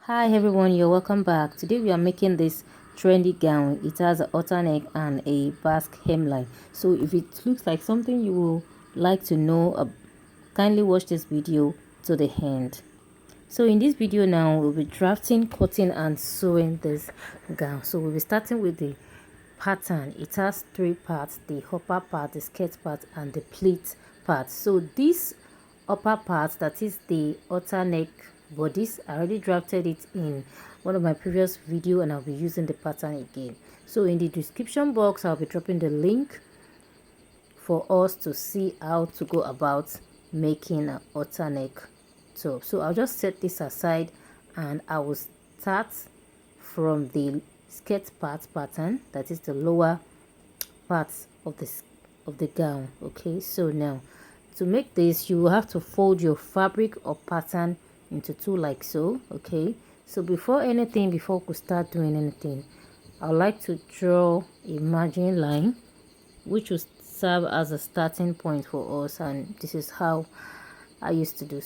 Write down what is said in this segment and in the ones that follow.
Hi everyone, you're welcome back. Today we are making this trendy gown. It has a halter neck and a Basque hemline. So if it looks like something you would like to know, kindly watch this video to the end. So in this video now, we'll be drafting, cutting and sewing this gown. So we'll be starting with the pattern. It has three parts: the upper part, the skirt part and the pleat part. So this upper part, that is the halter neck bodice, I already drafted it in one of my previous video and I'll be using the pattern again. So in the description box I'll be dropping the link for us to see how to go about making an halter neck top. So I'll just set this aside and I will start from the skirt part pattern, that is the lower parts of the gown. Okay, so now to make this, you will have to fold your fabric or pattern into two like so. Okay, so before we start doing anything, I would like to draw a margin line which will serve as a starting point for us, and this is how I used to do.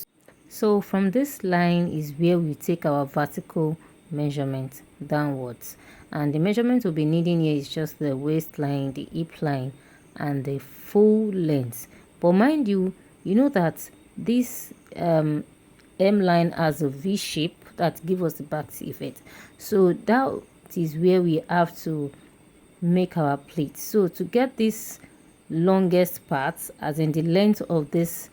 So from this line is where we take our vertical measurement downwards, and the measurement we'll be needing here is just the waistline, the hip line and the full length. But mind you, you know that this M line has a V shape that gives us the back effect, so that is where we have to make our pleat. So to get this longest part, as in the length of this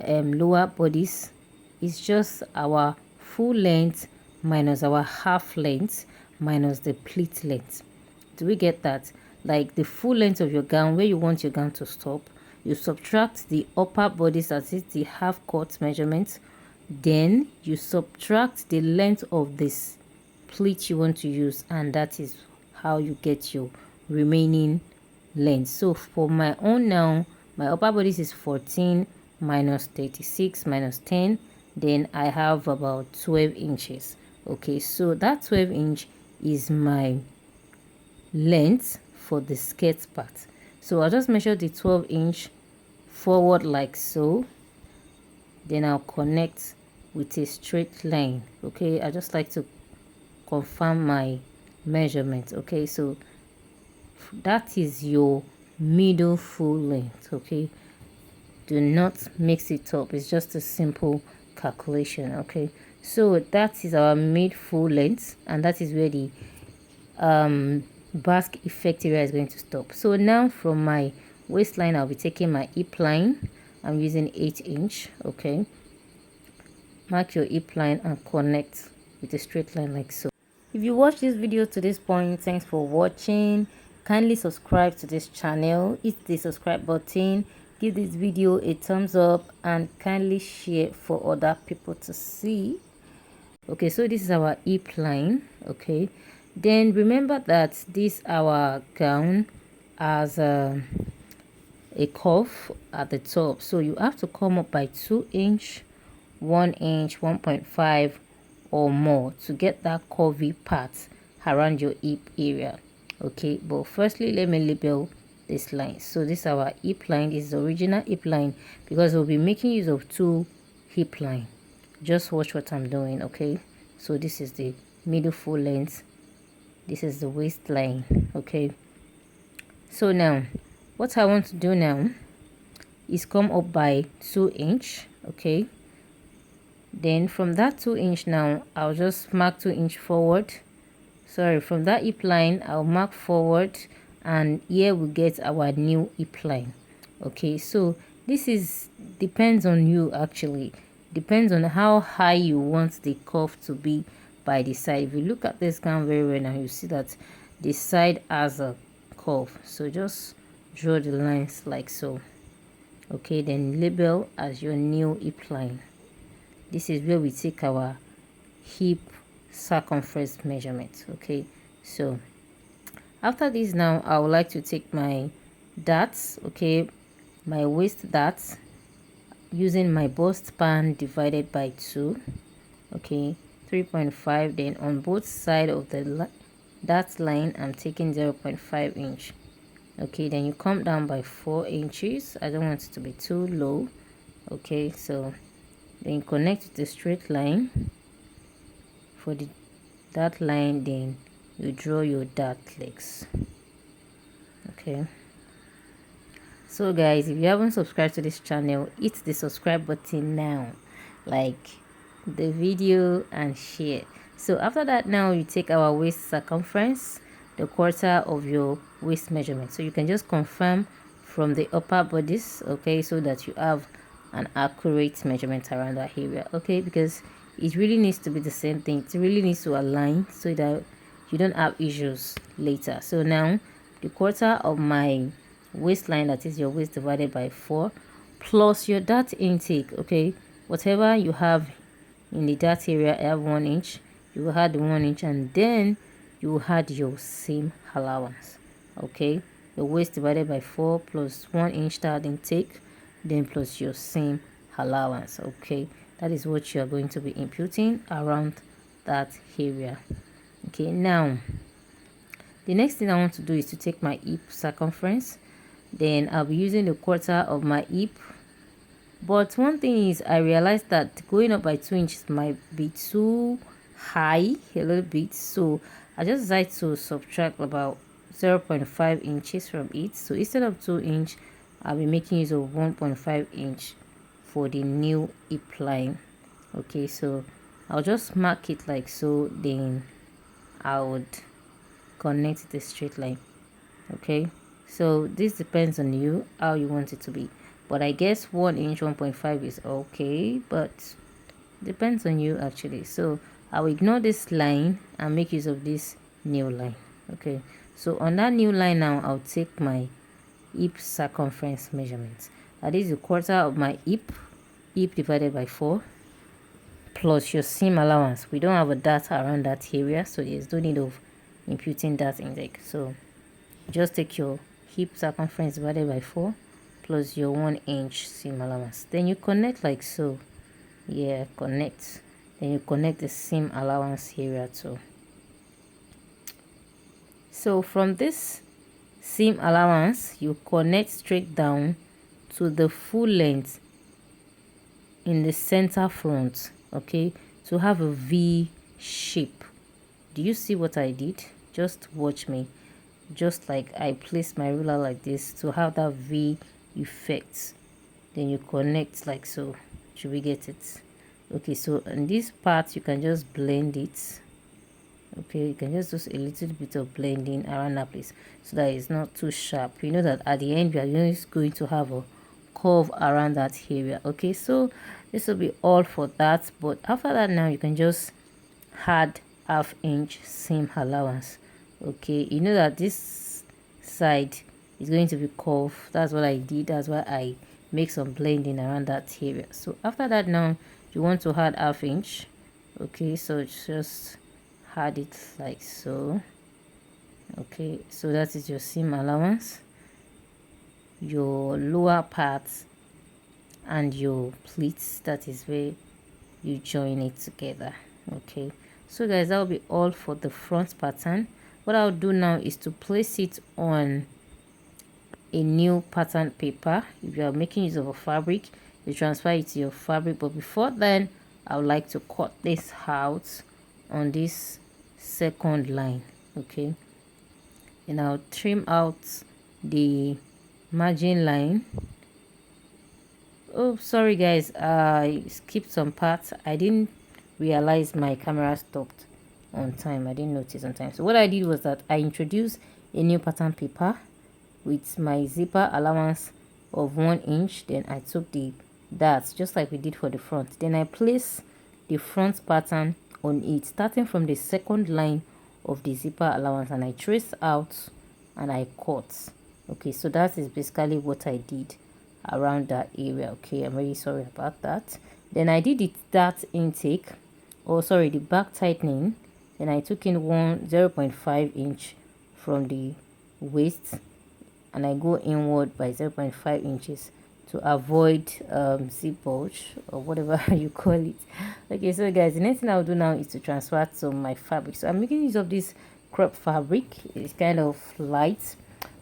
lower bodice, is just our full length minus our half length minus the pleat length. Do we get that? Like the full length of your gown, where you want your gown to stop, you subtract the upper bodice, that is the half cut measurement, then you subtract the length of this pleat you want to use, and that is how you get your remaining length. So for my own now, my upper bodice is 14 minus 36 minus 10, then I have about 12 inches. Okay, so that 12 inch is my length for the skirt part. So I'll just measure the 12 inch forward like so, then I'll connect with a straight line. Okay, I just like to confirm my measurement. Okay, so that is your middle full length. Okay, do not mix it up, it's just a simple calculation. Okay, so that is our mid full length, and that is where the basque effect area is going to stop. So now from my waistline, I'll be taking my hip line. I'm using 8 inch. Okay, mark your hip line and connect with a straight line like so. If you watch this video to this point, thanks for watching. Kindly subscribe to this channel, hit the subscribe button, give this video a thumbs up and kindly share for other people to see. Okay, so this is our hip line. Okay, then remember that this our gown has a cuff at the top, so you have to come up by 2 inch, 1 inch, 1.5 or more to get that curvy part around your hip area. Okay, but firstly let me label this line. So this is our hip line. This is the original hip line because we'll be making use of two hip line. Just watch what I'm doing. Okay, so this is the middle full length, this is the waistline. Okay, so now what I want to do now is come up by 2 inch. Okay, then from that 2 inch now I'll just mark 2 inch forward. Sorry, from that hip line I'll mark forward, and here we get our new hip line. Okay, so this is depends on you, actually depends on how high you want the curve to be by the side. If you look at this gown very well now, you see that the side has a curve, so just draw the lines like so. Okay, then label as your new hip line. This is where we take our hip circumference measurement. Okay, so after this now I would like to take my darts. Okay, my waist darts using my bust span divided by 2. Okay, 3.5. then on both sides of the dart line I'm taking 0.5 inch. Okay, then you come down by 4 inches. I don't want it to be too low. Okay, so then you connect with the straight line for the dart line, then you draw your dart legs. Okay, so guys, if you haven't subscribed to this channel, hit the subscribe button now, like the video and share. So after that, now you take our waist circumference, the quarter of your waist measurement. So you can just confirm from the upper bodice, okay, so that you have an accurate measurement around that area, okay, because it really needs to be the same thing. It really needs to align so that you don't have issues later. So now the quarter of my waistline, that is your waist divided by 4, plus your dart intake, okay, whatever you have in the dart area, I have 1 inch, you will add the 1 inch, and then you will add your seam allowance, okay, your waist divided by 4 plus 1 inch dart intake, then plus your seam allowance. Okay, that is what you are going to be imputing around that area. Okay, now the next thing I want to do is to take my hip circumference, then I'll be using the quarter of my hip. But one thing is, I realized that going up by 2 inches might be too high a little bit, so I just decided to subtract about 0.5 inches from it. So instead of 2 inch, I'll be making use of 1.5 inch for the new hip line. Okay, so I'll just mark it like so, then I would connect the straight line. Okay, so this depends on you how you want it to be, but I guess 1 inch 1.5 is okay, but depends on you actually. So I'll ignore this line and make use of this new line. Okay, so on that new line now, I'll take my hip circumference measurement. That is the quarter of my hip divided by 4, plus your seam allowance. We don't have a dart around that area, so there's no need of imputing that intake. So just take your hip circumference divided by 4 plus your 1 inch seam allowance, then you connect like so. Yeah, connect, then you connect the seam allowance area too. So from this seam allowance, you connect straight down to the full length in the center front, okay, to have a V shape. Do you see what I did? Just watch me. Just like I placed my ruler like this to have that V effect, then you connect like so. Should we get it? Okay, so in this part you can just blend it. Okay, you can just do a little bit of blending around that place so that it's not too sharp. You know that at the end we are just going to have a curve around that area. Okay, so this will be all for that, but after that now you can just add ½ inch seam allowance. Okay, you know that this side is going to be curved. That's what I did. That's why I make some blending around that area. So after that now you want to add ½ inch. Okay, so just add it like so. Okay, so that is your seam allowance, your lower part, and your pleats. That is where you join it together. Okay, so guys, that will be all for the front pattern. What I'll do now is to place it on a new pattern paper. If you are making use of a fabric, you transfer it to your fabric, but before then I would like to cut this out on this second line. Okay, and I'll trim out the margin line. Oh, sorry guys, I skipped some parts. I didn't realize my camera stopped on time. I didn't notice on time. So what I did was that I introduced a new pattern paper with my zipper allowance of 1 inch. Then I took the darts just like we did for the front. Then I placed the front pattern on it, starting from the second line of the zipper allowance, and I traced out and I cut. Okay, so that is basically what I did around that area. Okay, I'm really sorry about that. Then I did the dart intake, or sorry, the back tightening. Then I took in 0.5 inch from the waist, and I go inward by 0.5 inches to avoid zip bulge or whatever you call it. Okay, so guys, the next thing I'll do now is to transfer some my fabric. So I'm making use of this crepe fabric. It's kind of light.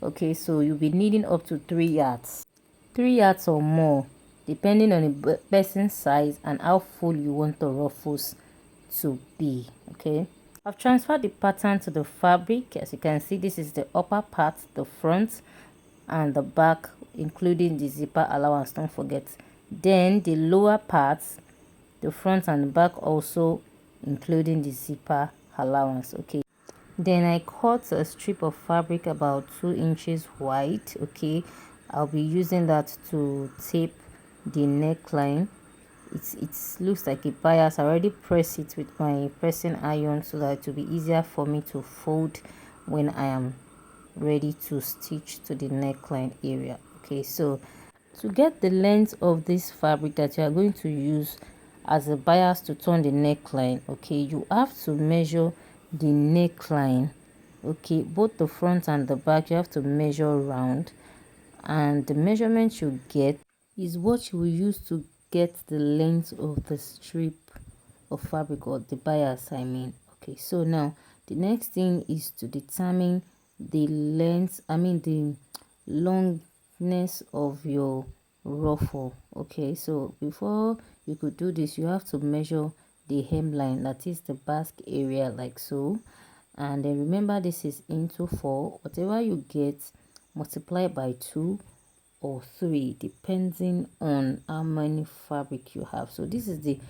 Okay, so you'll be needing up to 3 yards, 3 yards or more, depending on the person's size and how full you want the ruffles to be. Okay, I've transferred the pattern to the fabric. As you can see, this is the upper part, the front and the back, including the zipper allowance, don't forget. Then the lower parts, the front and the back, also including the zipper allowance. Okay, then I cut a strip of fabric about 2 inches wide. Okay, I'll be using that to tape the neckline. It looks like a bias. I already press it with my pressing iron so that it will be easier for me to fold when I am ready to stitch to the neckline area. Okay, so to get the length of this fabric that you are going to use as a bias to turn the neckline, okay, you have to measure the neckline. Okay, both the front and the back, you have to measure round, and the measurement you get is what you will use to get the length of the strip of fabric, or the bias, I mean. Okay, so now the next thing is to determine the length, I mean the longness of your ruffle. Okay, so before you could do this, you have to measure the hemline, that is the basque area, like so. And then remember, this is into 4. Whatever you get, multiply by 2 or 3, depending on how many fabric you have. So this is the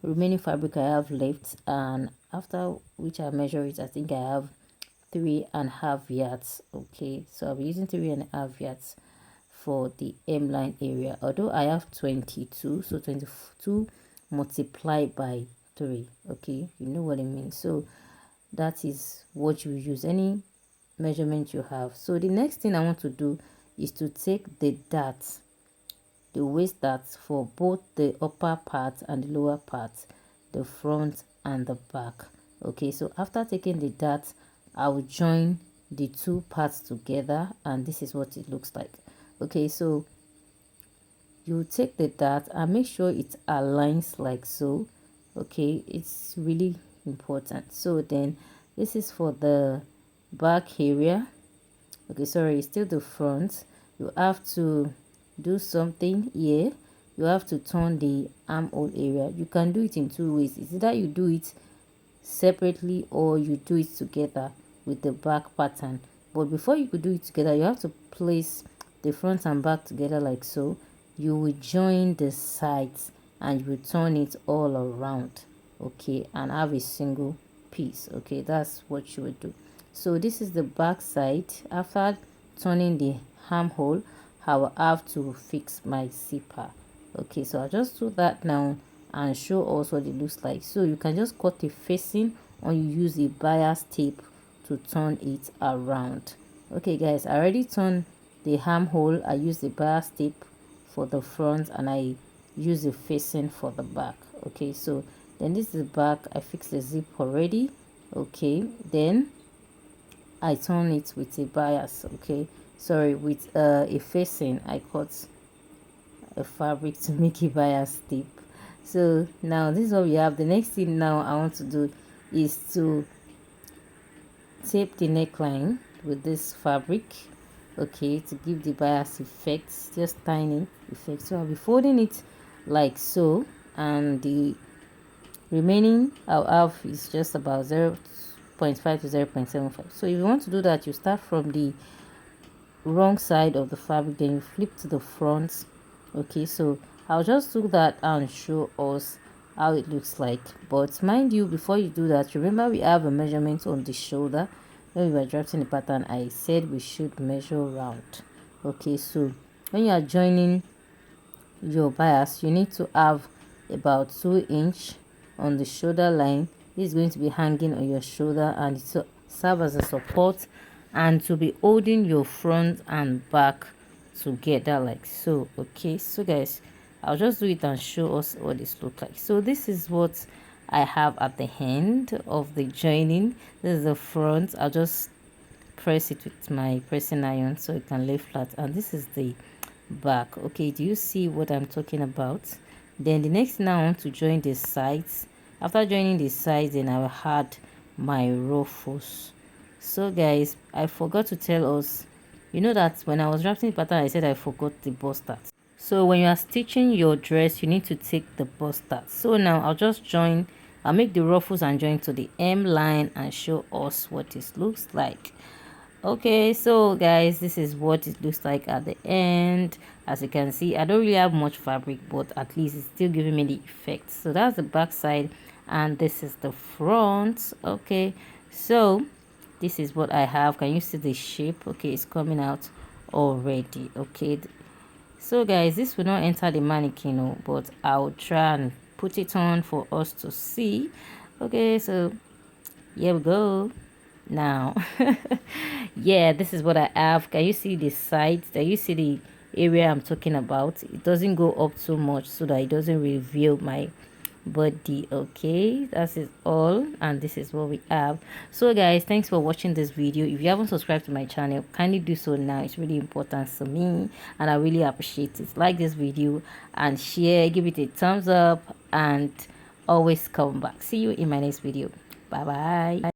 remaining fabric I have left, and after which I measure it, I think I have 3.5 yards. Okay, so I'll be using 3.5 yards for the hemline area, although I have 22, so 22 multiplied by 3. Okay, you know what I mean. So that is what you use, any measurement you have. So the next thing I want to do is to take the darts, the waist darts, for both the upper part and the lower part, the front and the back. Okay, so after taking the darts, I will join the 2 parts together, and this is what it looks like. Okay, so you take the dart and make sure it aligns like so. Okay, it's really important. So then this is for the back area. Okay, sorry, it's still the front. You have to do something here. You have to turn the armhole area. You can do it in 2 ways. It's either you do it separately or you do it together with the back pattern. But before you could do it together, you have to place the front and back together like so. You will join the sides and you will turn it all around. Okay, and have a single piece. Okay, that's what you will do. So this is the back side. After turning the armhole, I will have to fix my zipper. Okay, so I'll just do that now and show us what it looks like. So you can just cut a facing, or you use a bias tape to turn it around. Okay guys, I already turned the armhole. I use the bias tape for the front and I use the facing for the back. Okay, so then this is the back. I fixed the zip already. Okay, then I turn it with a bias. Okay, sorry, with a facing. I cut a fabric to make a bias tape. So now this is what we have. The next thing now I want to do is to tape the neckline with this fabric. Okay, to give the bias effect, just tiny effect. So I'll be folding it like so, and the remaining I'll have is just about 0.5 to 0.75. so if you want to do that, you start from the wrong side of the fabric, then you flip to the front. Okay, so I'll just do that and show us how it looks like. But mind you, before you do that, remember we have a measurement on the shoulder. When we were drafting the pattern, I said we should measure round. Okay, so when you are joining your bias, you need to have about 2 inch on the shoulder line. This is going to be hanging on your shoulder and to serve as a support and to be holding your front and back together like so. Okay, so guys, I'll just do it and show us what this looks like. So this is what I have at the end of the joining. This is the front. I'll just press it with my pressing iron so it can lay flat, and this is the back. Okay, do you see what I'm talking about? Then the next thing, I want to join the sides. After joining the sides, then I will add my ruffles. So guys, I forgot to tell us, you know that when I was drafting the pattern, I said I forgot the bust start. So when you are stitching your dress, you need to take the bust start. So now I'll just join I'll make the ruffles and join to the hemline and show us what this looks like. Okay, so guys, this is what it looks like at the end. As you can see, I don't really have much fabric, but at least it's still giving me the effect. So that's the back side and this is the front. Okay, so this is what I have. Can you see the shape? Okay, it's coming out already. Okay, so guys, this will not enter the mannequin, but I'll try and put it on for us to see. Okay, so here we go. Now yeah, this is what I have. Can you see the sides? Can you see the area I'm talking about? It doesn't go up too much so that it doesn't reveal my body. Okay, that is all, and this is what we have. So guys, thanks for watching this video. If you haven't subscribed to my channel, kindly do so now. It's really important to me and I really appreciate it. Like this video and share, give it a thumbs up, and always come back. See you in my next video. Bye bye.